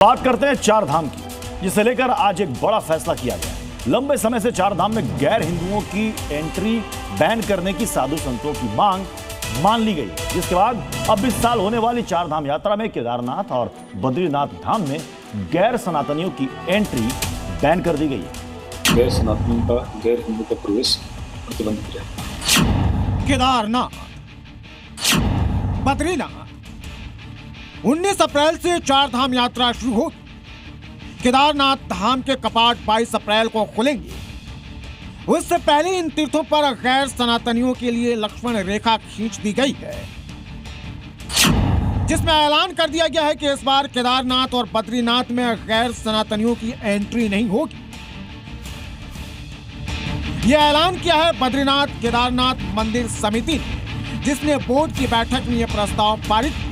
बात करते हैं चार धाम की, जिसे लेकर आज एक बड़ा फैसला किया गया है। लंबे समय से चार धाम में गैर हिंदुओं की एंट्री बैन करने की साधु संतों की मांग मान ली गई, जिसके बाद अब इस साल होने वाली चार धाम यात्रा में केदारनाथ और बद्रीनाथ धाम में गैर सनातनियों की एंट्री बैन कर दी गई है। गैर सनातनियों का, गैर हिंदू का प्रवेश प्रतिबंधित है। केदारनाथ, बद्रीनाथ 19 अप्रैल से चार धाम यात्रा शुरू हो। केदारनाथ धाम के कपाट 22 अप्रैल को खुलेंगे। उससे पहले इन तीर्थों पर गैर सनातनियों के लिए लक्ष्मण रेखा खींच दी गई है, जिसमें ऐलान कर दिया गया है कि इस बार केदारनाथ और बद्रीनाथ में गैर सनातनियों की एंट्री नहीं होगी। यह ऐलान किया है बद्रीनाथ केदारनाथ मंदिर समिति ने, जिसने बोर्ड की बैठक में यह प्रस्ताव पारित किया,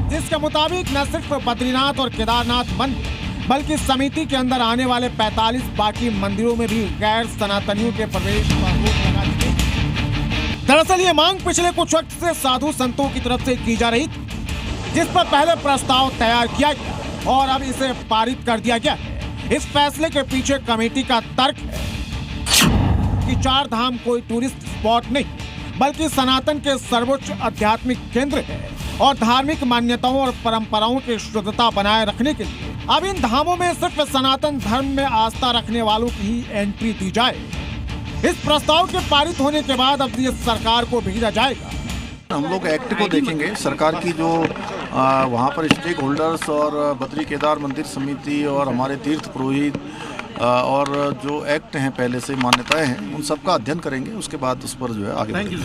जिसके मुताबिक न सिर्फ बद्रीनाथ और केदारनाथ मंदिर बल्कि समिति के अंदर आने वाले 45 बाकी मंदिरों में भी गैर सनातनियों के प्रवेश पर रोक लगा दी गई। दरअसल ये मांग पिछले कुछ वक्त से साधु संतों की तरफ से की जा रही थी, जिस पर पहले प्रस्ताव तैयार किया गया और अब इसे पारित कर दिया गया है। इस फैसले के पीछे कमेटी का तर्क है कि चार धाम कोई टूरिस्ट स्पॉट नहीं बल्कि सनातन के सर्वोच्च आध्यात्मिक केंद्र है और धार्मिक मान्यताओं और परंपराओं की शुद्धता बनाए रखने के लिए अब इन धामों में सिर्फ सनातन धर्म में आस्था रखने वालों की ही एंट्री दी जाए। इस प्रस्ताव के पारित होने के बाद अब ये सरकार को भेजा जाएगा। हम लोग एक्ट को देखेंगे, सरकार की जो वहाँ पर स्टेक होल्डर्स और बद्री केदार मंदिर समिति और हमारे तीर्थ पुरोहित और जो एक्ट हैं पहले से मान्यताएं हैं, उन सब का अध्ययन करेंगे। उसके बाद उस पर जो है आगे बढ़ेंगे।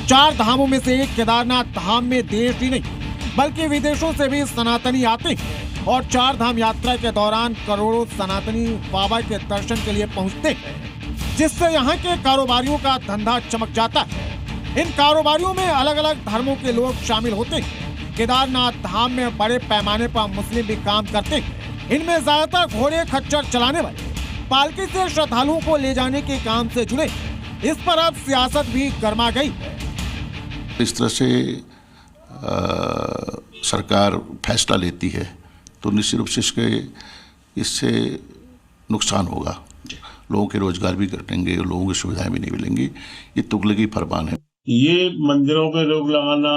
चार धामों में से एक केदारनाथ धाम में देश ही नहीं बल्कि विदेशों से भी सनातनी आते हैं और चार धाम यात्रा के दौरान करोड़ों सनातनी बाबा के दर्शन के लिए पहुंचते हैं, जिससे यहाँ के कारोबारियों का धंधा चमक जाता है। इन कारोबारियों में अलग अलग धर्मों के लोग शामिल होते हैं। केदारनाथ धाम में बड़े पैमाने पर मुस्लिम भी काम करते हैं। इनमें ज्यादातर घोड़े खच्चर चलाने वाले पालकी से श्रद्धालुओं को ले जाने के काम से जुड़े। इस पर अब सियासत भी गर्मा गई है। इस तरह से सरकार फैसला लेती है तो निश्चित रूप से इससे नुकसान होगा। लोगों के रोजगार भी कटेंगे, लोगों की सुविधाएं भी नहीं मिलेंगी। ये तुगलकी फरमान है। ये मंदिरों पे रोक लगाना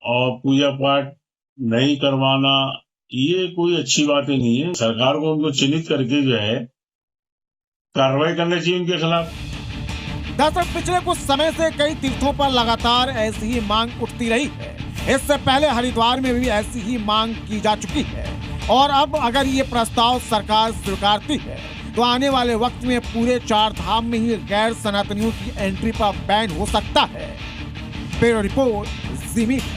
और पूजा पाठ नहीं करवाना, ये कोई अच्छी बात ही नहीं है। सरकार को उनको चिन्हित करके जो है कार्रवाई करनी चाहिए उनके खिलाफ। दरअसल पिछले कुछ समय से कई तीर्थों पर लगातार ऐसी ही मांग उठती रही है। इससे पहले हरिद्वार में भी ऐसी ही मांग की जा चुकी है और अब अगर ये प्रस्ताव सरकार स्वीकारती है तो आने वाले वक्त में पूरे चार धाम में ही गैर सनातनियों की एंट्री पर बैन हो सकता है। ब्यूरो रिपोर्ट, जी मीडिया।